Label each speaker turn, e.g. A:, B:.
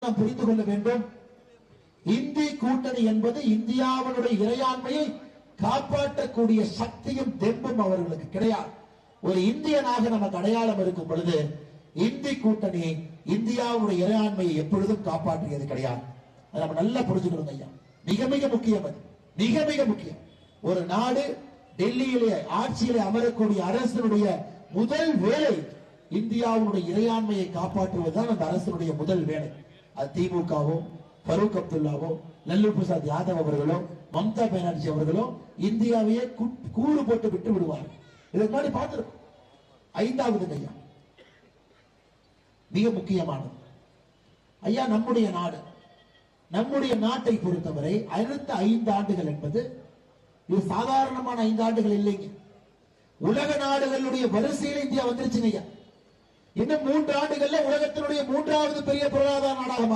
A: நாம் புரிந்து கொள்ள வேண்டும். இந்தி கூட்டணி என்பது இந்தியாவுடைய இறையாண்மையை காப்பாற்றக்கூடிய சக்தியும் தெம்பும் அவர்களுக்கு கிடையாது. ஒரு இந்தியனாக நமக்கு அடையாளம் இருக்கும் பொழுது இந்தி கூட்டணி இந்தியாவுடைய இறையாண்மையை எப்பொழுதும் காப்பாற்றியது கிடையாது. அதை நம்ம நல்லா புரிஞ்சுக்கணும் ஐயா. மிக மிக முக்கியம். அது மிக மிக முக்கியம். ஒரு நாடு டெல்லியிலே ஆட்சியிலே அமரக்கூடிய அரசனுடைய முதல் வேலை இந்தியாவுடைய இறையாண்மையை காப்பாற்றுவதுதான் அந்த அரசனுடைய முதல் வேலை. அது திமுகவோ ஃபரூக் அப்துல்லாவோ லல்லு பிரசாத் யாதவ் அவர்களோ மம்தா பானர்ஜி அவர்களோ இந்தியாவையே கூறு போட்டு விட்டு விடுவார். இதற்கு முன்னாடி பார்த்திருக்கோம். ஐந்தாவது ஐயா மிக முக்கியமானது ஐயா, நம்முடைய நாடு, நம்முடைய நாட்டை பொறுத்தவரை அடுத்த 5 ஆண்டுகள் என்பது இது சாதாரணமான 5 ஆண்டுகள் இல்லைங்க. உலக நாடுகளுடைய வரிசையில் இந்தியா வந்துருச்சுங்க ஐயா. இன்னும் 3 ஆண்டுகள்ல உலகத்தினுடைய 3வது பெரிய பொருளாதார நாடாக